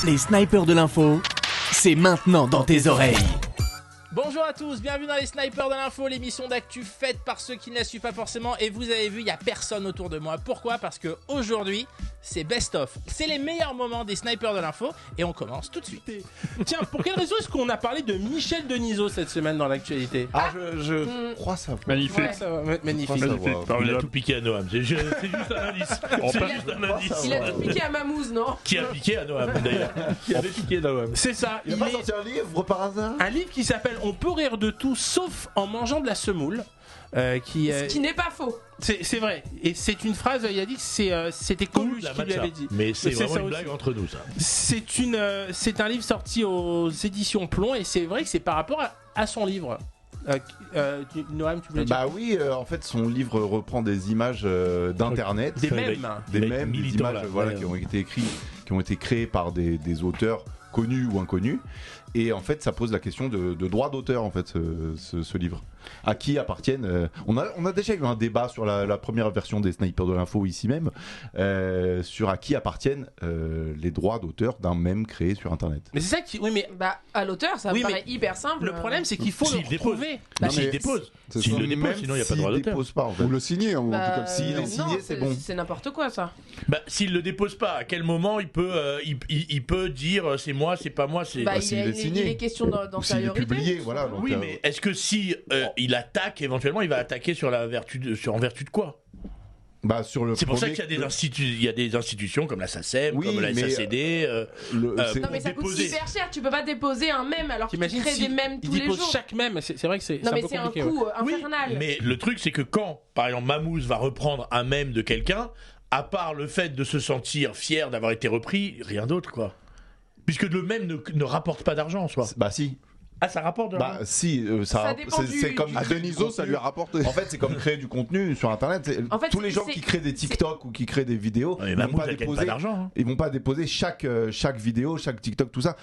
Les snipers de l'info, c'est maintenant dans tes oreilles. Bonjour à tous, bienvenue dans les Snipers de l'info, l'émission d'actu faite par ceux qui ne la suivent pas forcément. Et vous avez vu, il n'y a personne autour de moi. Pourquoi ? Parce que aujourd'hui, c'est best of. C'est les meilleurs moments des Snipers de l'info et on commence tout de suite. Tiens, pour quelle raison est-ce qu'on a parlé de Michel Denisot cette semaine dans l'actualité ? Je crois ça. Magnifique. Ouais, ça va, magnifique. Il a tout piqué à Noam. C'est juste un indice. Il a tout piqué à Mamouze, non ? Qui a piqué à Noam d'ailleurs. Qui avait piqué à Noam. C'est ça. Il a pas sorti un livre par hasard? Un livre qui s'appelle On peut rire de tout sauf en mangeant de la semoule. Ce qui n'est pas faux. C'est vrai. Et c'est une phrase, il a dit que c'était Coluche qui lui avait dit. Mais c'est vraiment une aussi. blague entre nous, ça. C'est un livre sorti aux éditions Plomb et c'est vrai que c'est par rapport à son livre. Noam, tu voulais dire? Bah oui, en fait, son livre reprend des images d'internet, Des mèmes. des images, voilà, qui ont été créées par des auteurs connus ou inconnus. Et en fait, ça pose la question de droit d'auteur, en fait, ce livre. À qui appartiennent on a déjà eu un débat sur la première version des Snipers de l'info ici même, sur à qui appartiennent les droits d'auteur d'un mème créé sur Internet. Mais c'est ça qui... Oui, mais... Bah, à l'auteur, ça me paraît hyper simple. Le problème, c'est qu'il faut le retrouver. S'il dépose. S'il le dépose, sinon il n'y a pas de droit d'auteur. Dépose pas, en fait. Vous le signez, en tout cas. S'il est signé, c'est bon. C'est n'importe quoi, ça. Bah, s'il le dépose pas, à quel moment il peut dire c'est moi, c'est pas moi, c'est... Bah, s'il est signé. Il est question Ou s'il est d'antériorité. publié, voilà. Donc, Oui, mais est-ce que si il attaque, éventuellement, il va attaquer en vertu de quoi ? bah, sur le C'est pour ça premier- qu'il y a des institutions comme la SACEM, Oui, comme la mais, SACD. Non, mais ça coûte super cher. Tu peux pas déposer un mème alors que tu T'imagines crées si des mèmes il tous les dépose jours. chaque mème, c'est vrai que c'est Non, un mais peu c'est un compliqué. coût Oui, infernal. mais le truc, c'est que quand, par exemple, Mamouze va reprendre un mème de quelqu'un, à part le fait de se sentir fier d'avoir été repris, rien d'autre, quoi. Puisque le mème ne rapporte pas d'argent en soi. Bah si. Ah, ça rapporte de l'argent. Bah si, Ça dépend c'est comme À créer du Denisot, ça contenu. lui a rapporté. En fait, c'est comme créer du contenu sur Internet. En fait, tous les gens c'est- qui créent des TikTok ou qui créent des vidéos, Mais ils vont Mamouze, pas elle gagne pas déposer. d'argent. Hein. Ils vont pas déposer chaque vidéo, chaque TikTok, tout ça.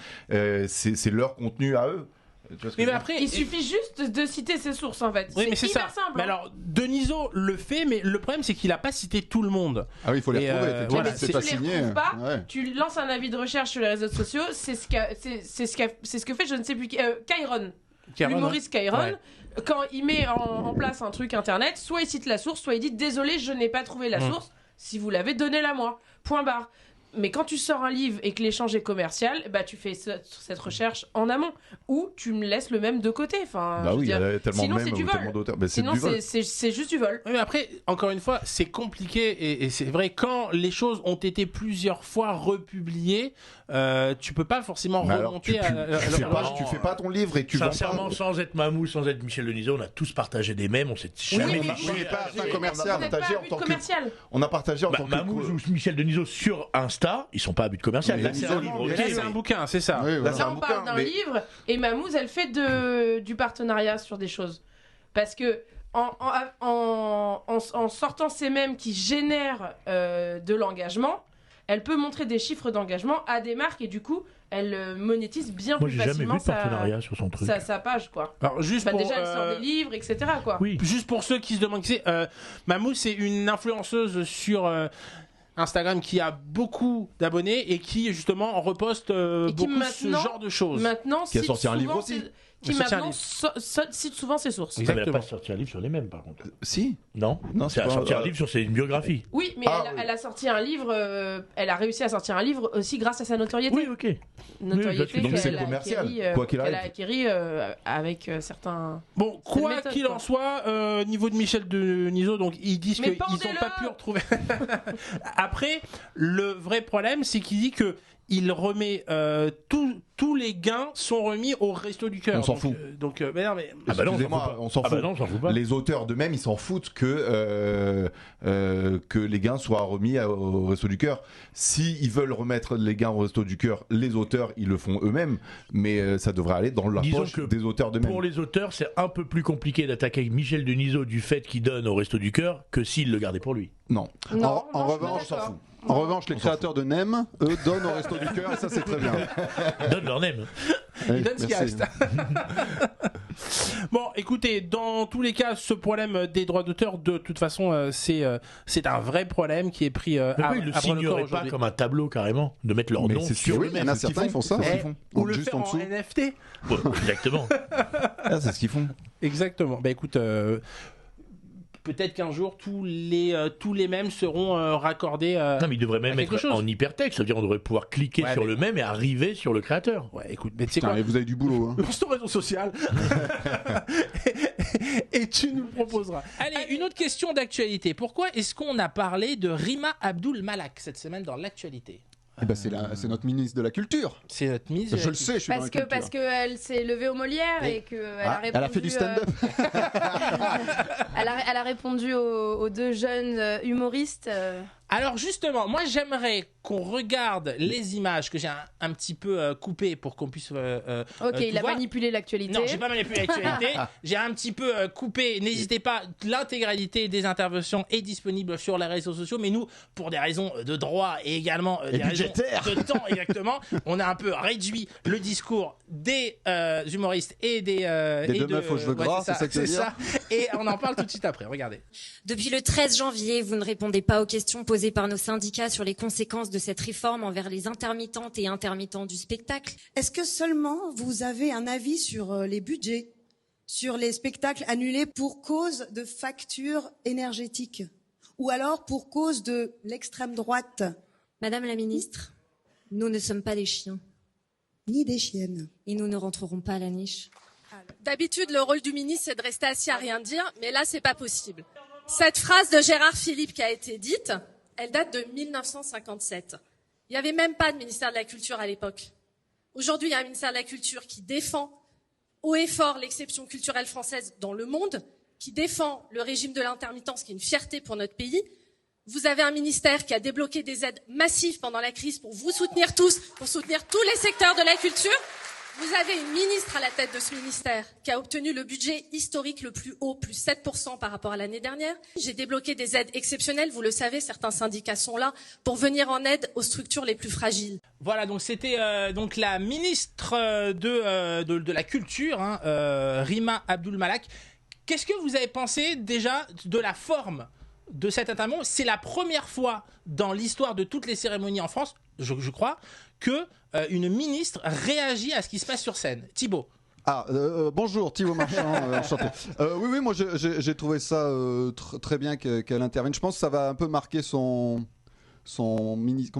C'est leur contenu à eux. Tu vois ce que Mais je veux après... Il suffit juste de citer ses sources, en fait. Oui, mais c'est hyper ça. simple. Mais hein. alors, Denisot le fait, mais le problème, c'est qu'il a pas cité tout le monde. Ah oui, il faut les Et, retrouver. voilà, Effectivement, Mais c'est si pas tu les signé. retrouves pas, Ouais. tu lances un avis de recherche sur les réseaux sociaux. C'est ce que fait je ne sais plus qui. Kairon. L'humoriste Kairon, Ouais. quand il met en place un truc internet, soit il cite la source, soit il dit désolé, je n'ai pas trouvé la source. Si vous l'avez, donnez-la moi. Point barre. Mais quand tu sors un livre et que l'échange est commercial, bah tu fais cette recherche en amont ou tu me laisses le même de côté. Enfin, Bah je veux oui, il y dire, a tellement sinon de c'est mèmes du ou vol. tellement d'auteurs. Mais c'est Sinon du vol. c'est juste du vol. Oui, mais après, encore une fois, c'est compliqué et c'est vrai, quand les choses ont été plusieurs fois republiées, tu peux pas forcément Mais alors, remonter tu fais pas ton livre et tu vends Sincèrement, pas. sans être Mamouze, sans être Michel Denisot, on a tous partagé des mèmes, on s'est jamais mais- marché. Oui, pas on un a commercial. Peut-être pas partagé à en but tant que- commercial. On a partagé en tant que Mamouze ou Michel Denisot sur Insta, ils sont pas à but commercial. Mais Là, c'est un évidemment, livre. mais ok, Là, c'est mais- un bouquin, c'est ça. Oui, Là, voilà. c'est un Là, on parle bouquin, d'un mais- livre et Mamouze, elle fait du partenariat sur des choses. Parce que en sortant ces mèmes qui génèrent de l'engagement, elle peut montrer des chiffres d'engagement à des marques et du coup, elle monétise bien Moi, plus j'ai jamais facilement vu de partenariat sur son truc. sa page, quoi. Alors, juste Bah, pour, déjà, elle sort des livres, etc., quoi. Oui. juste pour ceux qui se demandent qui c'est, Mamou, c'est une influenceuse sur Instagram qui a beaucoup d'abonnés et qui justement reposte Et qui beaucoup ce maintenant- genre de choses. Maintenant, Qui a cite sorti un livre souvent aussi. ses- Qui Elle a sorti un maintenant cite souvent ses sources. Mais elle n'a Exactement. pas sorti un livre sur les mêmes, par contre. Si. Non, Non, c'est c'est pas- sorti un livre sur une biographie. Oui, mais Ah, elle a sorti un livre, elle a réussi à sortir un livre aussi grâce à sa notoriété. Oui, ok. Notoriété donc qu'elle c'est a commercial, acquérie, quoi qu'il qu'elle arrive. a acquérie avec certains... Bon, C'est une quoi méthode, qu'il quoi. en soit, niveau de Michel Denisot, donc ils disent Mais qu'ils n'ont pendez-le pas pu retrouver. Après, le vrai problème, c'est qu'il dit que il remet tous les gains sont remis au Resto du Cœur. On s'en Donc, fout. Mais non, mais Ah bah non, Excusez-moi, on s'en Ah fout. bah non, j'en fous pas. Les auteurs d'eux-mêmes, ils s'en foutent que les gains soient remis au Resto du Cœur. Si ils veulent remettre les gains au Resto du Cœur, les auteurs, ils le font eux-mêmes, mais ça devrait aller dans la Disons poche que des auteurs d'eux-mêmes. Pour les auteurs, c'est un peu plus compliqué d'attaquer Michel Denisot du fait qu'il donne au Resto du Cœur que s'il le gardait pour lui. Non. Non, En non, je suis revanche, pas on s'en d'accord. fout. En revanche, les créateurs de Nem, eux, donnent au Resto du Cœur et ça, c'est très bien. Donne leur name. Oui, donne ce qu'il merci. reste. Bon, écoutez, dans tous les cas, ce problème des droits d'auteur, de toute façon, c'est un vrai problème qui est pris Pourquoi ils le signeraient pas comme un tableau carrément, de mettre leur nom sur le Il y en a certains qui font ça. ou le Juste faire en en dessous. NFT. Ouais, exactement. Ah, c'est ce qu'ils font. Exactement. Bah écoute, peut-être qu'un jour tous les mèmes seront raccordés. Non, mais il devrait même quelque être chose. en hypertexte, c'est-à-dire on devrait pouvoir cliquer Ouais, sur mais- le mème et arriver sur le créateur. Ouais, écoute, mais tu sais Putain, quoi, mais vous avez du boulot. Hein. lance ton réseau social et tu nous proposeras. Allez, une autre question d'actualité. Pourquoi est-ce qu'on a parlé de Rima Abdul Malak cette semaine dans l'actualité? Eh ben, c'est notre ministre de la Culture. C'est notre mise. Je le sais, je suis dans la culture. Parce qu'elle s'est levée aux Molières et qu'elle a répondu. Elle a fait du stand-up. Elle a répondu aux deux jeunes humoristes. Alors justement, moi j'aimerais qu'on regarde les images que j'ai un petit peu coupées pour qu'on puisse. Ok, tout il a voir. manipulé l'actualité. Non, j'ai pas manipulé l'actualité. J'ai un petit peu coupé. N'hésitez pas, l'intégralité des interventions est disponible sur les réseaux sociaux. Mais nous, pour des raisons de droit et également des raisons de temps, exactement, on a un peu réduit le discours des humoristes et des deux meufs aux cheveux gras, c'est ça que tu veux dire ça. Et on en parle tout de suite après. Regardez. Depuis le 13 janvier, vous ne répondez pas aux questions posées par nos syndicats sur les conséquences de cette réforme envers les intermittentes et intermittents du spectacle. Est-ce que seulement vous avez un avis sur les budgets, sur les spectacles annulés pour cause de factures énergétiques ou alors pour cause de l'extrême droite? Madame la ministre, nous ne sommes pas des chiens Ni des chiennes. et nous ne rentrerons pas à la niche. D'habitude, le rôle du ministre, c'est de rester assis à rien dire, mais là, c'est pas possible. Cette phrase de Gérard Philippe qui a été dite, elle date de 1957. Il n'y avait même pas de ministère de la Culture à l'époque. Aujourd'hui, il y a un ministère de la Culture qui défend haut et fort l'exception culturelle française dans le monde, qui défend le régime de l'intermittence, qui est une fierté pour notre pays. Vous avez un ministère qui a débloqué des aides massives pendant la crise pour vous soutenir tous, pour soutenir tous les secteurs de la culture. Vous avez une ministre à la tête de ce ministère qui a obtenu le budget historique le plus haut, plus 7% par rapport à l'année dernière. J'ai débloqué des aides exceptionnelles, vous le savez, certains syndicats sont là pour venir en aide aux structures les plus fragiles. Voilà, donc c'était donc la ministre de la Culture, Rima Abdul Malak. Qu'est-ce que vous avez pensé déjà de la forme de cette intervention? C'est la première fois dans l'histoire de toutes les cérémonies en France, je crois, que une ministre réagit à ce qui se passe sur scène. Thibaut. Bonjour, Thibaut Marchand, enchanté. Oui, moi j'ai trouvé ça très bien qu'elle intervienne. Je pense que ça va un peu marquer son ministère.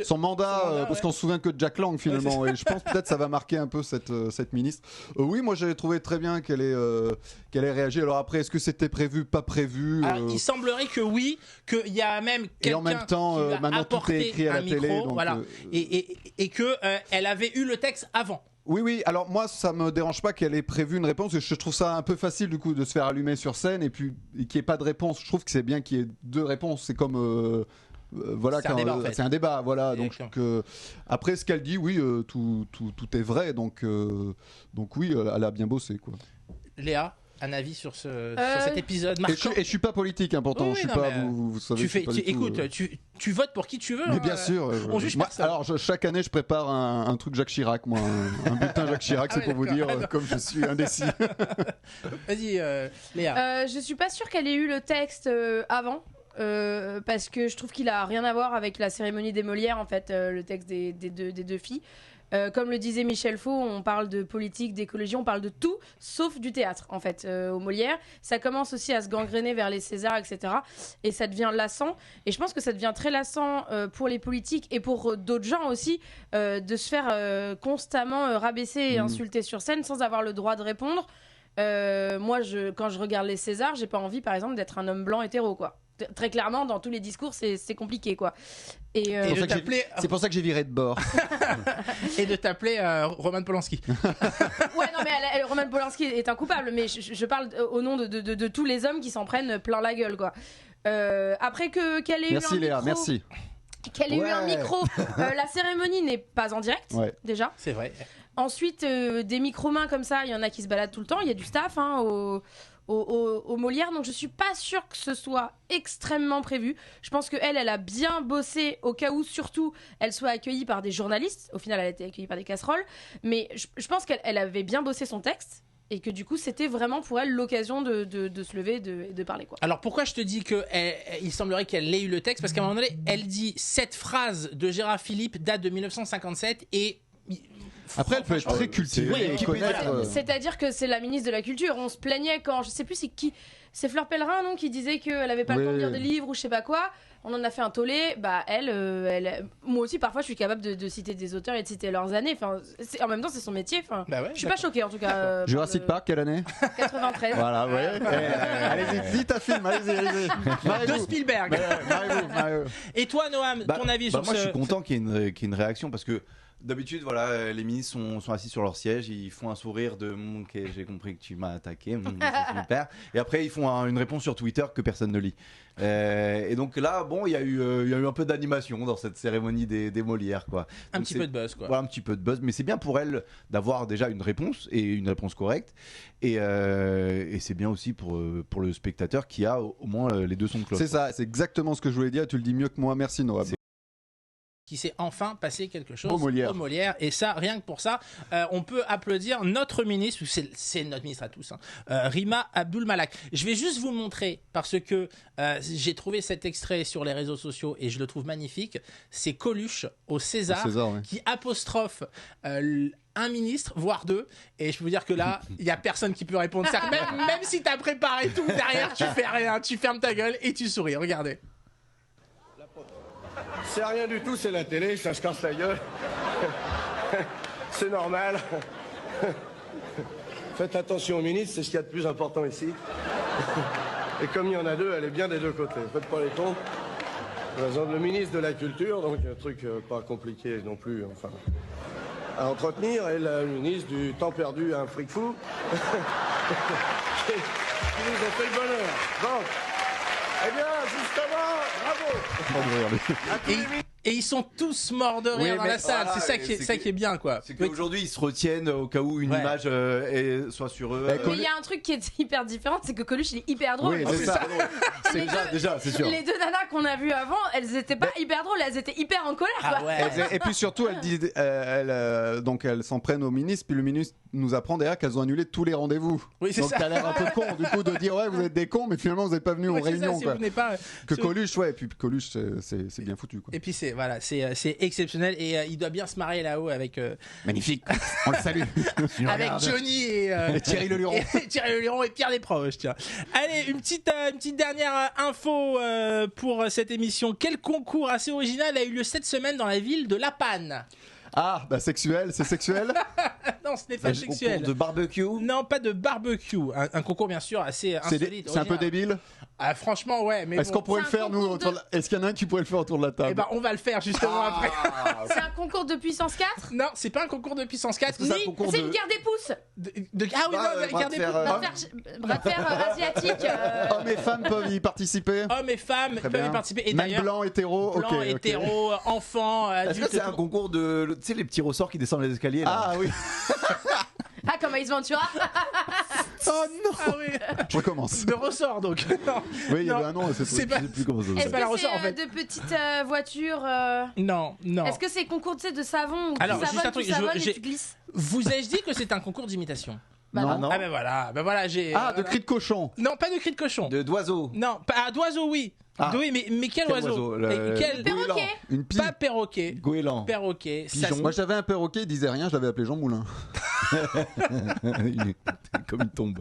Son mandat, parce qu'on se souvient que de Jack Lang finalement. Ouais, et je pense peut-être ça va marquer un peu cette ministre. Oui, moi j'ai trouvé très bien qu'elle ait réagi. Alors après, est-ce que c'était prévu, pas prévu Alors, il semblerait que oui, qu'il y a même quelqu'un et en même temps, qui lui a maintenant tout est apporté écrit à la un micro, télé. Donc, voilà, et que elle avait eu le texte avant. Oui, alors moi ça me dérange pas qu'elle ait prévu une réponse, je trouve ça un peu facile du coup de se faire allumer sur scène et puis qu'il n'y ait pas de réponse. Je trouve que c'est bien qu'il y ait deux réponses, c'est comme voilà, C'est un débat, en fait. c'est un débat, voilà. Donc Exactement. après ce qu'elle dit, oui, tout est vrai, donc oui, elle a bien bossé quoi. Léa, un avis sur cet épisode marquant? Et je suis pas politique, hein, pourtant, Oui, je suis non, pas. mais Vous savez. écoute, tu votes pour qui tu veux. Mais hein, bien sûr. on juge moi, personne. alors chaque année, je prépare un truc Jacques Chirac, moi, un bulletin Jacques Chirac, Ah c'est ouais, pour vous d'accord, dire d'accord. comme je suis indécis. Vas-y, Léa. Je suis pas sûre qu'elle ait eu le texte avant. Parce que je trouve qu'il a rien à voir avec la cérémonie des Molières, en fait, le texte des deux filles. Comme le disait Michel Faux, on parle de politique, d'écologie, on parle de tout, sauf du théâtre, en fait, aux Molières. Ça commence aussi à se gangréner vers les Césars, etc. Et ça devient lassant. Et je pense que ça devient très lassant pour les politiques et pour d'autres gens aussi, de se faire constamment rabaisser et insulter sur scène sans avoir le droit de répondre. Moi, quand je regarde les Césars, j'ai pas envie, par exemple, d'être un homme blanc hétéro, quoi. Très clairement, dans tous les discours, c'est compliqué, quoi. Et de t'appeler C'est pour ça que j'ai viré de bord. et de t'appeler Roman Polanski. ouais, non, mais Roman Polanski est un coupable, mais je parle au nom de tous les hommes qui s'en prennent plein la gueule, quoi. Après qu'elle ait eu Merci un Léa, micro, merci. qu'elle ait eu un Ouais. micro, la cérémonie n'est pas en direct, Ouais. déjà. C'est vrai. Ensuite, des micro-mains comme ça, il y en a qui se baladent tout le temps. Il y a du staff au Molière, donc je suis pas sûre que ce soit extrêmement prévu. Je pense qu'elle a bien bossé au cas où, surtout, elle soit accueillie par des journalistes. Au final, elle a été accueillie par des casseroles. Mais je pense qu'elle avait bien bossé son texte. et que du coup c'était vraiment pour elle l'occasion de se lever et de parler quoi. Alors pourquoi je te dis que il semblerait qu'elle ait eu le texte, parce qu'à un moment donné elle dit cette phrase de Gérard Philippe date de 1957 et Après, elle peut être très cultivée et connaître. C'est-à-dire que c'est la ministre de la Culture. On se plaignait quand, je sais plus c'est qui, c'est Fleur Pellerin, non, qui disait qu'elle avait pas le temps de lire des livres ou je sais pas quoi. On en a fait un tollé. Bah elle, moi aussi parfois je suis capable de citer des auteurs et de citer leurs années. Enfin, en même temps c'est son métier. Enfin, bah ouais, je suis pas choquée en tout cas. Jurassic Park, quelle année? 93. Voilà, ouais. Allez-y, dis ta film, allez-y. De Spielberg. Mario. Et toi Noam, ton avis sur moi ce... je suis content qu'il y ait une réaction parce que d'habitude, voilà, les ministres sont assis sur leur siège, ils font un sourire de ok, j'ai compris que tu m'as attaqué, c'est super. Et après, ils font une réponse sur Twitter que personne ne lit. Et donc là, bon, il y a eu un peu d'animation dans cette cérémonie des Molières, quoi. Un Donc petit peu de buzz, quoi. Voilà, un petit peu de buzz, mais c'est bien pour elle d'avoir déjà une réponse et une réponse correcte. Et c'est bien aussi pour le spectateur qui a au moins les deux sons de cloche. C'est ça, c'est exactement ce que je voulais dire. Tu le dis mieux que moi. Merci Noah. Qui s'est enfin passé quelque chose au Molière. Et ça, rien que pour ça, on peut applaudir notre ministre, c'est notre ministre à tous, Rima Abdul-Malak. Je vais juste vous montrer, parce que j'ai trouvé cet extrait sur les réseaux sociaux et je le trouve magnifique. C'est Coluche au César, qui apostrophe un ministre, voire deux, et je peux vous dire que là, il n'y a personne qui peut répondre. Même si tu as préparé tout, derrière, tu fais rien, tu fermes ta gueule et tu souris. Regardez. C'est rien du tout, c'est la télé, ça se casse la gueule. C'est normal. Faites attention au ministre, c'est ce qu'il y a de plus important ici. Et comme il y en a deux, elle est bien des deux côtés. Faites pas les cons. Le ministre de la Culture, donc un truc pas compliqué non plus, enfin, à entretenir, et le ministre du temps perdu à un fric fou. Qui nous ont fait le bonheur. Bon. Eh bien, justement, bravo. Et ils sont tous morts de rire dans la salle. Voilà, c'est ça qui est bien, quoi. C'est qu'aujourd'hui, ils se retiennent au cas où une image soit sur eux. Mais il y a un truc qui est hyper différent, c'est que Coluche, il est hyper drôle. Oui, c'est ça. C'est déjà, c'est sûr. Les deux nanas qu'on a vues avant, elles étaient pas hyper drôles, elles étaient hyper en colère. Ah ouais. Et puis surtout, donc elles s'en prennent au ministre, puis le ministre nous apprend derrière qu'elles ont annulé tous les rendez-vous. Oui, c'est donc ça. t'as l'air un peu con, du coup, de dire ouais, vous êtes des cons, mais finalement vous n'êtes pas venus aux réunions. Ça, si pas, que Coluche, et puis Coluche, c'est bien foutu, quoi. Et puis c'est exceptionnel, et il doit bien se marier là-haut avec magnifique. On le salue. avec Johnny et Thierry Leluron. Thierry Leluron et Pierre Desproges, tiens. Allez, une petite dernière info pour cette émission. Quel concours assez original a eu lieu cette semaine dans la ville de La Panne? Ah, bah sexuel, c'est sexuel. Non, ce n'est pas sexuel. Concours de barbecue? Non, pas de barbecue. Un concours bien sûr assez insolite. C'est un peu débile. Ah, franchement, ouais. Mais est-ce qu'on pourrait le faire nous autour Est-ce qu'il y en a un qui pourrait le faire autour de la table? Eh ben, on va le faire justement après. C'est un concours de puissance 4? Non, c'est pas un concours de puissance 4. C'est une guerre des pouces. Ah oui, non, guerre des pouces. Bras de fer asiatique. Hommes et femmes peuvent y participer. Hommes et femmes peuvent y participer. Et même blanc, hétéro. Blanc, hétéro, enfant, adulte. Est-ce que c'est un concours de, tu sais, les petits ressorts qui descendent les escaliers là? Ah oui. Ah, comme Ace Ventura. Oh non. Ah oui. Je recommence. De ressort donc. Non. Oui, il y avait un nom. C'est pas. Plus comment ça Est-ce pas la que ressort, en c'est fait. de petites voitures Non. Est-ce que c'est concours de savon où Alors, tu juste un savonnes, truc, tu savonnes et tu glisses? Vous ai-je dit que c'est un concours d'imitation? Bah non. Ah ben voilà, j'ai. De cris de cochon. Non, pas de cris de cochon. D'oiseau. Non, pas d'oiseau, oui. Oui, mais quel oiseau? Quel perroquet. Une pie. Pas perroquet. Goéland. Perroquet. Pigeon. Moi j'avais un perroquet, il disait rien, je l'avais appelé Jean Moulin. Comme il tombe.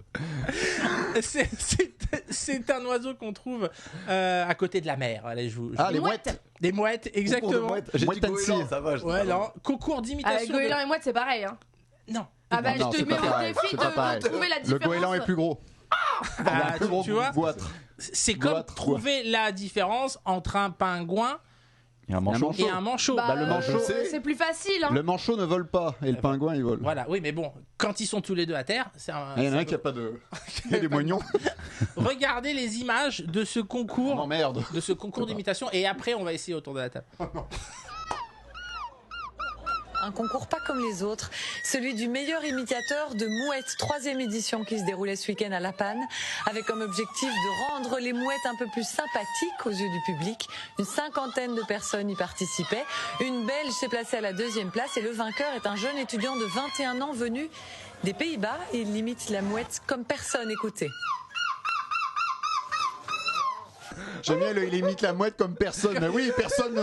C'est un oiseau qu'on trouve à côté de la mer. Allez, les mouettes. Des mouettes, exactement. J'ai Mouette dit goéland, ça va. Ouais, non. Concours d'imitation. Goéland et mouette, c'est pareil. Hein. Non. Ah bah, Non, je te mets au défi de trouver la différence. Le goéland est plus gros. Ah, tu vois, goitre. c'est comme trouver la différence entre un pingouin et un manchot. et un manchot. Bah, le manchot, c'est plus facile. Hein. Le manchot ne vole pas et le pingouin il vole. Voilà, oui, mais bon, quand ils sont tous les deux à terre, c'est un. Il y en a un qui a pas de. Il y a des moignons. Regardez les images de ce concours. Oh merde. De ce concours d'imitation, et après on va essayer autour de la table. un concours pas comme les autres, celui du meilleur imitateur de mouettes, 3e édition qui se déroulait ce week-end à La Panne, avec comme objectif de rendre les mouettes un peu plus sympathiques aux yeux du public. Une 50aine de personnes y participaient. Une Belge s'est placée à la 2e place et le vainqueur est un jeune étudiant de 21 ans venu des Pays-Bas et il limite la mouette comme personne. Écoutez. J'aime bien il imite la mouette comme personne. Mais oui, personne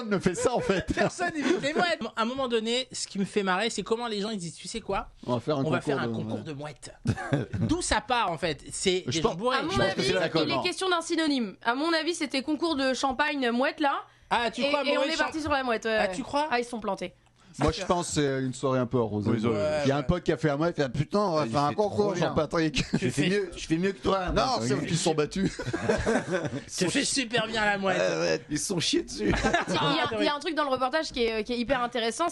ne fait ça en fait. Personne n'imite les mouettes. À un moment donné, ce qui me fait marrer, c'est comment les gens ils disent, tu sais quoi, on va faire un concours de mouettes. D'où ça part en fait. C'est des gens bourrés. À mon avis, il est question d'un synonyme. À mon avis, c'était concours de champagne mouette là. Ah, tu crois? Et on est parti sur la mouette. Ah, tu crois? Ah, ils se sont plantés. Moi je pense que c'est une soirée un peu arrosée. Il y a un pote qui a fait un mois, il fait putain, on va faire un concours, Jean-Patrick. Je fais mieux que toi. Non, c'est eux qui se sont battus. Tu fais super bien la mouette. Ils se sont chiés dessus. Il y a un truc dans le reportage qui est hyper intéressant,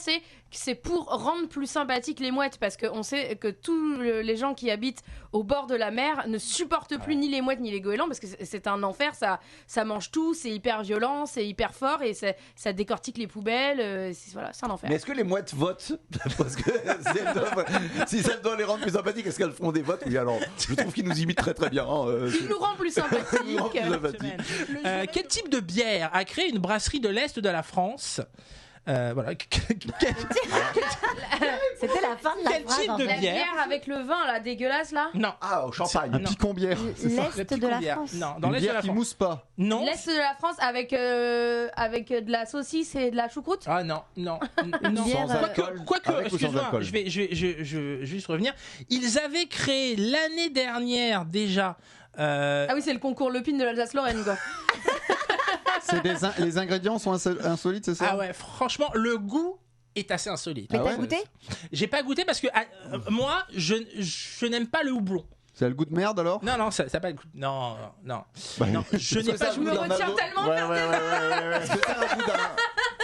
c'est pour rendre plus sympathiques les mouettes, parce qu'on sait que tous les gens qui habitent au bord de la mer ne supportent plus ni les mouettes ni les goélands, parce que c'est un enfer, ça mange tout, c'est hyper violent, c'est hyper fort et ça décortique les poubelles, voilà, c'est un enfer. Mais est-ce que les mouettes votent? Parce que si elles doivent les rendre plus sympathiques, est-ce qu'elles feront des votes? Oui, alors je trouve qu'ils nous imitent très très bien. Ils nous rendent plus sympathiques. Quel type de bière a créé une brasserie de l'Est de la France? Voilà. C'était la fin de la Quel phrase. type de La bière bière avec le vin là, dégueulasse là. Non. Ah, au champagne. Un picon bière. L'Est de la France. Non, dans Une l'Est de bière la qui France. mousse pas. Non. L'Est de la France avec de la saucisse et de la choucroute. Ah non. bière, Quoique, avec ou sans excuse-moi, alcool. je vais juste revenir. Ils avaient créé l'année dernière déjà. Ah oui, c'est le concours Lepine de l'Alsace-Lorraine quoi. Les ingrédients sont insolites, c'est ça? Ah ouais, franchement, le goût est assez insolite. Mais t'as goûté? J'ai pas goûté parce que moi, je n'aime pas le houblon. Ça a le goût de merde alors? Non, ça n'a pas le goût. Non. Je n'ai pas. Je me retire tellement de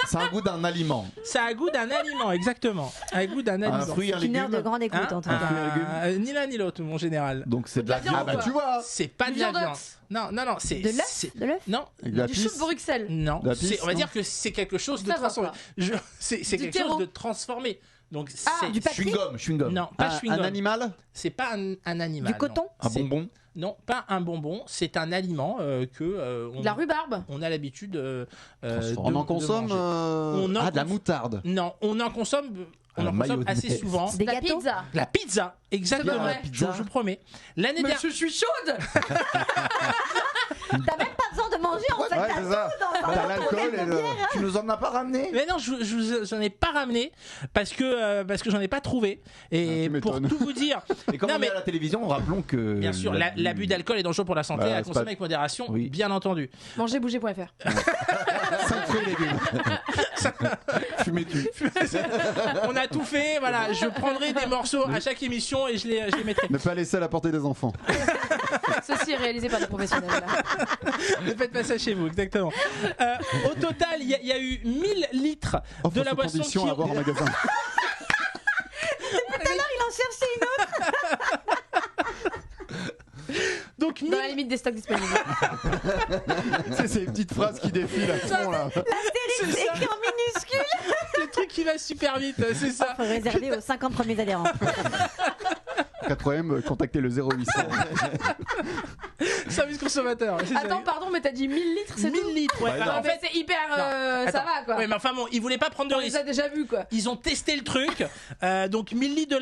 C'est un goût d'un aliment. Ça a le goût d'un aliment, exactement. Un goût d'un aliment. Un fruit, un Une heure légume. de grande écoute en tout cas. Ni l'un ni l'autre, mon général. Donc c'est de la viande. viande. Ah bah, Tu vois. C'est pas de la viandox. viande. Non, c'est De l'œuf? De l'œuf? Non, Avec de la du pisse. chou de Bruxelles. non. De la pisse, On va non dire que c'est quelque chose de Ça va transformé. pas. C'est Du quelque terreau. chose de transformé. Donc c'est Du papier? Chewing-gum. non, pas chewing-gum. Un animal. C'est pas un animal. Du coton? Un C'est- bonbon. Non, pas un bonbon. C'est un aliment De la rhubarbe. on a l'habitude. On en consomme. On en Ah, de la cons- moutarde. Non, on en consomme. On La en consomme mayonnaise. assez souvent. Des La gâteaux? pizza. La pizza, exactement. C'est pas vrai. Je vous promets. L'année Mais dernière. je suis chaude. T'as même pas besoin de manger en fait. Ouais, t'as c'est ça. tout dans T'as l'alcool et le. Tu nous en as pas ramené? Mais non, j'en ai pas ramené parce que j'en ai pas trouvé. Et Ah, tu pour m'étonnes. tout vous dire, Et comme Non, on est mais- à la télévision, rappelons que. bien sûr, l'abus d'alcool est dangereux pour la santé, Bah, à c'est consommer pas- avec modération, Oui. bien entendu. Mangerbouger.fr. 5 fruits et légumes. Fumez-tu. On a tout fait, voilà. Je prendrai des morceaux à chaque émission et je les mettrai. Ne pas laisser à la portée des enfants. Ceci est réalisé par des professionnels. Ne faites pas ça chez vous, exactement. Au total, il y a eu 1000 litres Offre de la sous boisson condition à avoir en magasin. Il en cherchait une autre. Donc 1000 Dans la limite des stocks disponibles. C'est ces petites phrases qui défilent à fond là. C'est écrit en minuscule. le truc qui va super vite, c'est ça. Faut réserver aux 50 premiers adhérents. 4ème, contactez le 0800. Service consommateur. c'est ça. Attends, pardon, mais t'as dit 1000 litres, c'est 1000 tout. litres, ouais. En fait, c'est hyper. Ça Attends. va quoi. Ouais, mais enfin bon, ils voulaient pas prendre de On les risque. a déjà vus quoi. Ils ont testé le truc. Donc 1000 litres de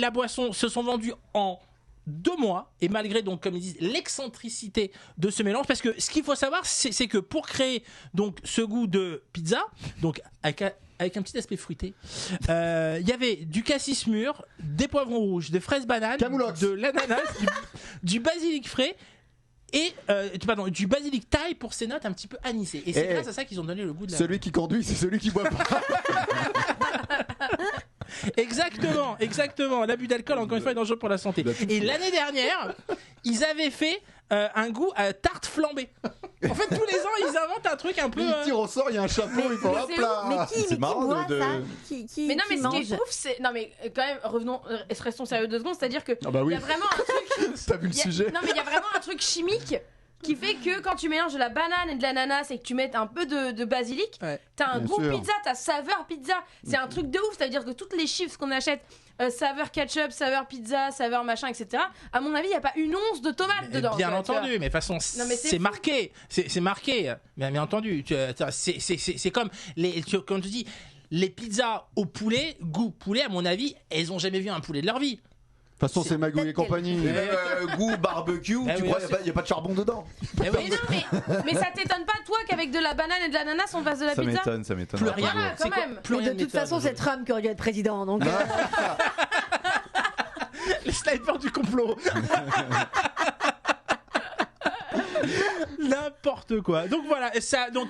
la boisson se sont vendus en 2 mois, et malgré donc comme ils disent l'excentricité de ce mélange, parce que ce qu'il faut savoir c'est que pour créer donc ce goût de pizza, donc avec un petit aspect fruité, il y avait du cassis mûr, des poivrons rouges, des fraises bananes, Camoulox. de l'ananas, du basilic frais et du basilic thaï pour ses notes un petit peu anisées, et c'est Eh, grâce à ça qu'ils ont donné le goût de la... Celui qui conduit, c'est celui qui boit pas. Exactement. L'abus d'alcool, encore une fois, est dangereux pour la santé. Et l'année dernière, ils avaient fait un goût à tarte flambée. En fait, tous les ans, ils inventent un truc un peu. Il tire au sort, il y a un chapeau, il faut hop c'est là. Mais qui C'est marrant boit de- ça? Qui Mais non, mais ce qui mange? est ouf, c'est. Non, mais quand même, revenons, restons sérieux 2 secondes, c'est-à-dire que. Ah bah oui. Il y a vraiment un truc. T'as vu le il y a- sujet? Non, mais il y a vraiment un truc chimique qui fait que quand tu mélanges de la banane et de l'ananas et que tu mets un peu de basilic, t'as un Bien goût sûr. pizza, t'as saveur pizza. C'est un truc de ouf, ça veut dire que toutes les chips qu'on achète, saveur ketchup, saveur pizza, saveur machin, etc. À mon avis, il y a pas une once de tomate dedans. Bien tu vois, entendu, tu vois. mais de toute façon, Non, mais c'est c'est fou. marqué. C'est marqué. Bien entendu. C'est comme quand tu dis les pizzas au poulet, goût poulet, à mon avis, elles ont jamais vu un poulet de leur vie. De toute façon, c'est Magouille et compagnie. Et même goût barbecue, Eh tu oui, crois, bien il n'y a pas de charbon dedans. Eh oui. Mais non, mais ça t'étonne pas, toi, qu'avec de la banane et de l'ananas, on fasse de la Ça pizza m'étonne, ça m'étonne. Plus rien. Voilà, C'est quand quoi même. Plus rien De toute façon, c'est Trump qui aurait dû être président. Donc, les snipers du complot. N'importe quoi. Donc voilà, ça. Donc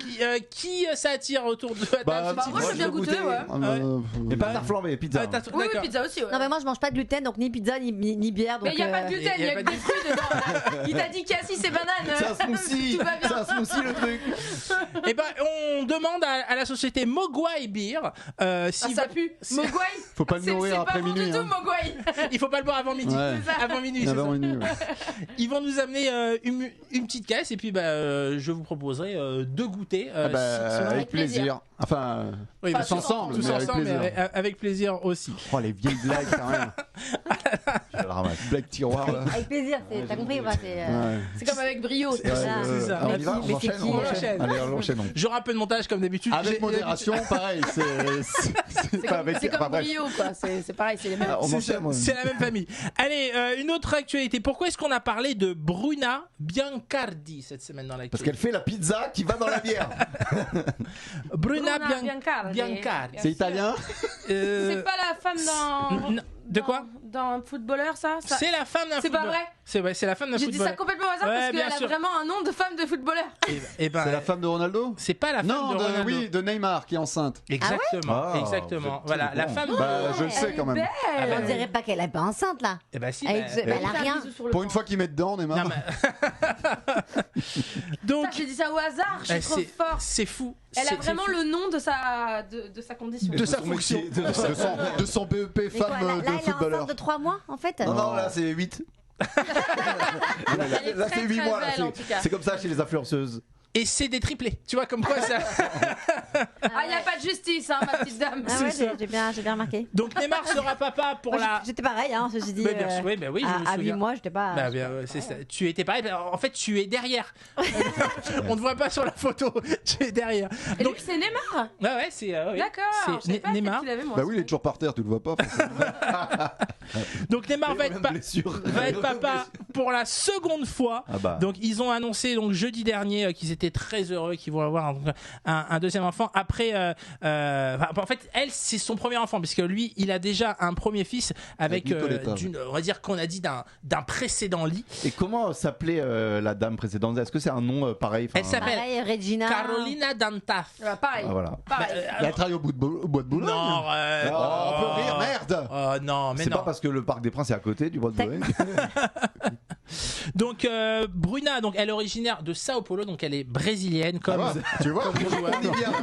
qui ça attire autour de la table Bah, ce petit moi, peu j'ai bien goûté, ouais. Et pas flambé, pizza. Ah, Oui, oui, pizza aussi, ouais. non, mais moi je mange pas de gluten, donc ni pizza ni bière. Donc, Mais il n'y a pas de gluten, il y a pas que des fruits dedans. Il t'a dit cassis et banane. C'est un smoothie. Tout va bien. C'est un smoothie le truc. Eh ben, on demande à la société Mogwai Beer si Ah, ça pue. Mogwai. Faut pas le nourrir après C'est pas bon minuit. du tout, hein. Mogwai. il faut pas le boire avant midi. Ouais. C'est ça. Avant minuit, c'est Avant ça. minuit, ouais. Ils vont nous amener une petite caisse et puis je vous proposerai de goûter. Ah bah, si- avec plaisir. Enfin, Oui, tous mais ensemble, tous mais avec ensemble, plaisir. mais avec plaisir aussi. Oh, les vieilles blagues quand même. Je le ramasse. Blague tiroir là. Avec plaisir, t'as compris ouais, Ouais. C'est comme avec brio. C'est ça. C'est ça. On y va, Mais on c'est enchaîne, qui, on euh, enchaîne. Allez, on enchaîne. J'aurai un peu de montage comme d'habitude. Avec J'ai- modération, pareil. C'est pas avec. C'est enfin, comme bref. brio, quoi. C'est pareil, c'est les mêmes. Ah, on C'est enchaîne, ça, moi. c'est la même famille. Allez, une autre actualité. Pourquoi est-ce qu'on a parlé de Bruna Biancardi cette semaine dans Parce l'actualité? qu'elle fait la pizza qui va dans la bière. Bruna Biancardi. Biancardi. C'est italien. C'est pas la femme dans. Non, de quoi? Dans un footballeur, ça C'est la femme d'un C'est pas footballeur. vrai. C'est vrai, c'est la femme d'un J'ai dit footballeur. ça complètement au hasard Ouais, parce bien qu'elle a sûr. vraiment un nom de femme de footballeur. Eh ben, C'est la femme de Ronaldo. c'est pas la femme Non, de Ronaldo. oui, de Neymar qui est enceinte. Exactement, Ah, exactement. vous êtes Voilà, très la bon. femme. Bah, je le sais quand même. Ah bah, On dirait pas qu'elle est pas enceinte là. Eh ben si. Avec bah, ce- bah, elle a rien. Pour une fois qu'ils mettent dedans, Neymar. non, mais- Donc, J'ai dit ça au hasard, je suis trop c'est fort. c'est fou. Elle a C'est vraiment fou. le nom de sa condition. de sa fonction. De son BEP Mais quoi, femme là, là, de elle est footballeur. enceinte de 3 mois en fait. Non, non, là c'est 8. Elle est Là très, c'est 8 très mois. là, belle, en tout cas. C'est comme ça chez les influenceuses. Et c'est des triplés. Tu vois comme quoi ça. Ah, il n'y a pas de justice, hein, ma petite dame. Ah ouais, ça. j'ai bien remarqué. Donc Neymar sera papa pour Moi, la. J'étais pareil, hein, ceci dit. Mais bien sûr, oui, bah oui, je me à 8 souviens. mois, j'étais pas. Bah, bien, c'est ça. Tu étais pareil. En fait, tu es derrière. On ne voit pas sur la photo. Tu es derrière. Et Donc, donc c'est Neymar. ouais, c'est. Oui. D'accord. Je savais pas Neymar. qu'il avait moi. Bah oui, il est toujours par terre, tu le vois pas. Donc Neymar va être, va être papa pour la seconde fois. Ah bah. Donc ils ont annoncé donc jeudi dernier qu'ils étaient très heureux, qu'ils vont avoir un deuxième enfant. Après, en fait, elle c'est son premier enfant puisque lui il a déjà un premier fils avec Nicoletta. on va dire qu'on a dit d'un précédent lit. Et comment s'appelait la dame précédente? Est-ce que c'est un nom pareil? Elle s'appelle Pareil, Regina. Carolina Dantaf. Pareil. Ah, voilà. Pareil. Elle travaille au bois de Boulogne. Non, On peut rire, merde. Oh non, mais C'est non. pas parce que le Parc des Princes est à côté du bois de Boulogne. Donc Bruna, donc elle est originaire de Sao Paulo, donc elle est brésilienne comme. Ah bah, tu vois,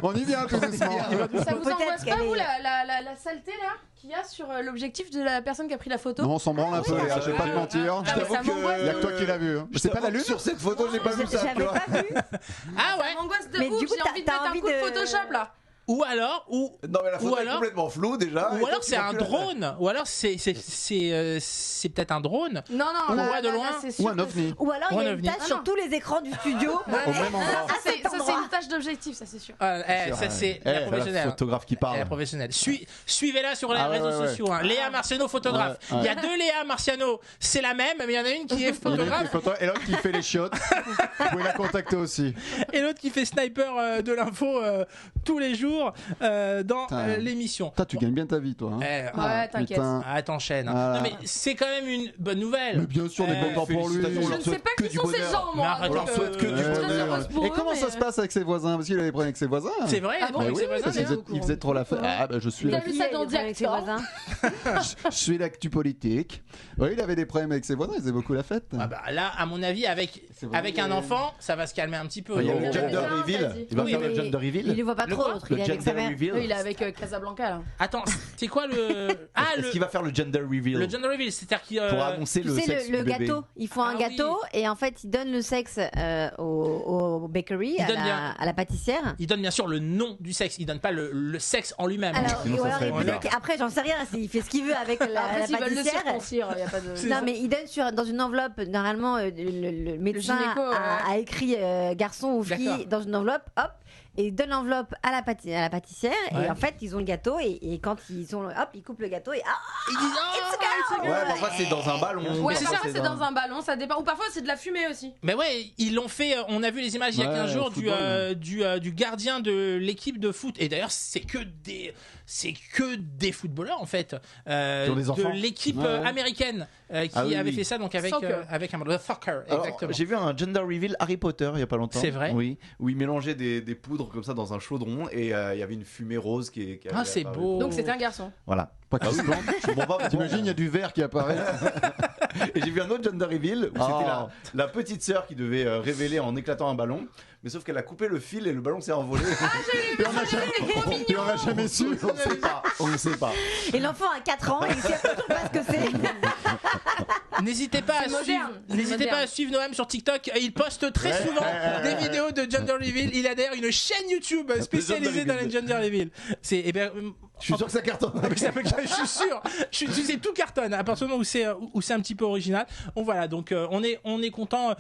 on y vient tout doucement. Ça vous Peut-être angoisse qu'elle pas, vous, est- la saleté là qu'il y a sur l'objectif de la personne qui a pris la photo? Non, on s'en branle un peu, Léa, je vais pas te mentir. Ah, mais ça m'angoisse Il y a de que toi qui l'as vu. hein. C'est pas la lune. Sur cette photo, j'ai pas vu ça. J'avais tu vois. pas vu. Ah ouais. Ça m'angoisse de Mais ouf, du coup, j'ai envie de mettre un coup de Photoshop là. Ou alors, Non, mais la photo Ou est alors- complètement floue déjà. ou alors c'est un drone, ou alors c'est peut-être un drone. Non, On là, voit de là, loin. là, c'est Ou sûr un que ovni. Ou alors il y Ou un a une ovni. tache Ah, sur non. tous les écrans du studio. Au même endroit. Ça, c'est cet endroit. une tâche d'objectif, ça c'est sûr. Ça c'est la La professionnelle. photographe qui Elle est parle. professionnelle. Suivez-la sur les Ah ouais, réseaux ouais, ouais. sociaux. hein. Léa Marciano, photographe. Ouais, ouais. Il y a deux Léa Marciano. C'est la même, mais il y en a une qui est Il y en a qui photographe est content, et l'autre qui fait les chiottes. Vous pouvez la contacter aussi. et l'autre qui fait sniper de l'info tous les jours dans Putain. l'émission. Putain, tu gagnes bien ta vie, toi. hein. Ouais, t'inquiète. Putain. Ah, t'enchaînes. hein. Voilà. Non mais c'est quand même une bonne nouvelle. Mais bien sûr, on est Eh, content pour lui. félicitations, Je ne sais pas que qui du sont ces bonheur. gens, moi. Mais arrête, donc, on leur souhaite que du je suis très bonheur. heureuse pour Et eux, comment ça mais- se passe avec ses voisins? Parce qu'il avait des problèmes avec ses voisins. C'est vrai, Ah les bon problèmes Mais avec ses oui, voisins, parce Léa qu'il faisait trop la fête. Ah, bah, je suis Il a là. vu ça dans Il y a avec ses Direct. voisins. Je suis l'actu politique. Oui, il avait des problèmes avec ses voisins, il faisait beaucoup la fête. Ah bah là, à mon avis, avec vraiment un enfant, ça va se calmer un petit peu. Il y a Oh, le oh, Gender oh. Reveal. Il va Oui, faire mais- le Gender Il Reveal. le voit pas Le trop, quoi l'autre. Le Il a avec sa gender mère. reveal. Il est avec Casablanca là. Attends, c'est quoi le. Est-ce qu'il va faire le gender reveal Le gender reveal, c'est-à-dire qu'il. pour annoncer Tu le sais, sexe le du bébé. gâteau, ils font un gâteau et en fait ils donnent le sexe au bakery, Ils donnent à la pâtissière. Il donne bien sûr le nom du sexe, il donne pas le sexe en lui-même. Alors, Sinon, ça ou alors, serait peut-être bizarre. qu'après, j'en sais rien, il fait ce qu'il veut avec la Après, s'ils veulent le pâtissière. circoncire, il y a pas de. Non, mais il donne dans une enveloppe. Normalement, le médecin gynéco, a écrit garçon ou fille D'accord. dans une enveloppe, hop, et il donne l'enveloppe à la pâtissière. Ouais. Et en fait, ils ont le gâteau, et quand ils ont, hop, ils coupent le gâteau, et Ils disent it's a girl. Ouais, parfois c'est dans un ballon. Ouais, c'est parfois ça, c'est dans un ballon, ça dépend. Ou parfois c'est de la fumée aussi. Mais ouais, ils l'ont fait. On a vu les images il y a Ouais, 15 jours au football, du gardien de l'équipe de foot. Et d'ailleurs, c'est que des footballeurs en fait Sur des enfants. de l'équipe Ouais. américaine qui Ah oui, avait oui. fait ça donc avec Soccer. avec un soccer Alors, exactement. j'ai vu un gender reveal Harry Potter il y a pas longtemps. C'est vrai Oui, où il mélangeait des poudres comme ça dans un chaudron et il y avait une fumée rose qui Ah, avait c'est apparu. beau. Donc c'était un garçon. Voilà. Pas qu'il se plante. Je comprends pas. T'imagines, il y a du verre qui apparaît. Et j'ai vu un autre gender reveal où Ah. c'était la petite sœur qui devait révéler en éclatant un ballon, mais sauf qu'elle a coupé le fil et le ballon s'est envolé. Et on n'a jamais su. On ne sait pas. On ne sait pas. Et l'enfant a 4 ans, et il sait toujours pas ce que c'est. N'hésitez pas, C'est moderne. n'hésitez pas à Moderne. suivre Noam sur TikTok. Il poste très souvent des vidéos de gender reveal. Il a d'ailleurs une chaîne YouTube spécialisée dans les gender reveal. C'est Je suis sûr que ça cartonne. je suis sûr. C'est tout cartonne à partir du moment où c'est un petit peu original. Bon voilà, donc on est content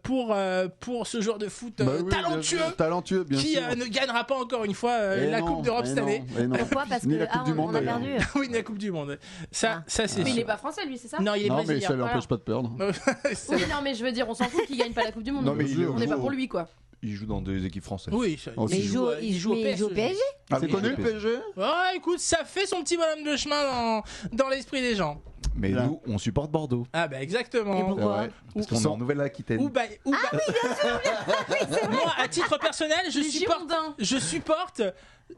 pour ce joueur de foot Bah oui, talentueux bien sûr. Talentueux, bien qui sûr. ne gagnera pas encore une fois Et la non, Coupe d'Europe et cette non, année. et non. Pourquoi? Parce Ni que la Coupe du Monde, on a d'ailleurs. perdu. Oui, la Coupe du Monde. Ça c'est Mais il sûr. est pas français lui, c'est ça? Non, il est Non, mais brésilien. ça l'empêche Voilà. pas de perdre. C'est- Oui, non, mais je veux dire, on s'en fout qu'il gagne pas la Coupe du Monde. Non, mais il on n'est joue pas au- pour lui quoi. Il joue dans des équipes françaises. Oui, Aussi. Mais il joue il joue au mais il joue au PSG. Ah, c'est connu le PSG. Ouais, écoute, ça fait son petit bonhomme de chemin dans l'esprit des gens. Mais Là. nous, on supporte Bordeaux. Ah bah exactement. Et pourquoi? Ouais, parce qu'on est en Nouvelle-Aquitaine. Ou moi, à titre personnel, Les Girondins. je supporte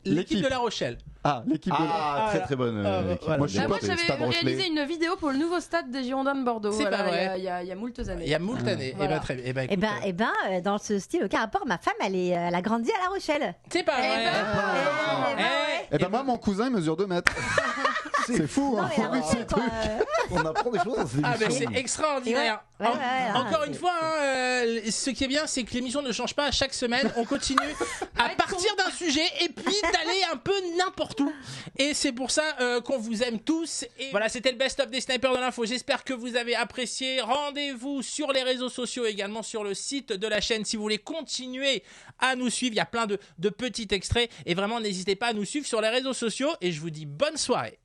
l'équipe de La Rochelle. Ah, l'équipe de. Ah, très voilà. très bonne équipe. voilà. Moi, je Bah, sais moi pas, j'avais Stade Rochelet. réalisé une vidéo pour le nouveau stade des Girondins de Bordeaux. C'est pas vrai. Il y a moultes années. Il y a moult années. Voilà. Et bah très bien. Et bah, Eh écoute, ben, dans ce style, aucun rapport, ma femme, elle a grandi à La Rochelle. c'est pas vrai. Eh ben, moi, mon cousin, il mesure 2 mètres. C'est fou, hein. Non, mais Faut voir ces quoi, trucs. On apprend des choses dans cette Ah bah émission. c'est extraordinaire. Ouais, ouais, Encore c'est- une fois, ce qui est bien, c'est que l'émission ne change pas à chaque semaine. On continue à partir d'un sujet et puis d'aller un peu n'importe où. Et c'est pour ça qu'on vous aime tous. Et voilà, c'était le best-of des snipers de l'info. J'espère que vous avez apprécié. Rendez-vous sur les réseaux sociaux, également sur le site de la chaîne. Si vous voulez continuer à nous suivre, il y a plein de petits extraits. Et vraiment, n'hésitez pas à nous suivre sur les réseaux sociaux. Et je vous dis bonne soirée.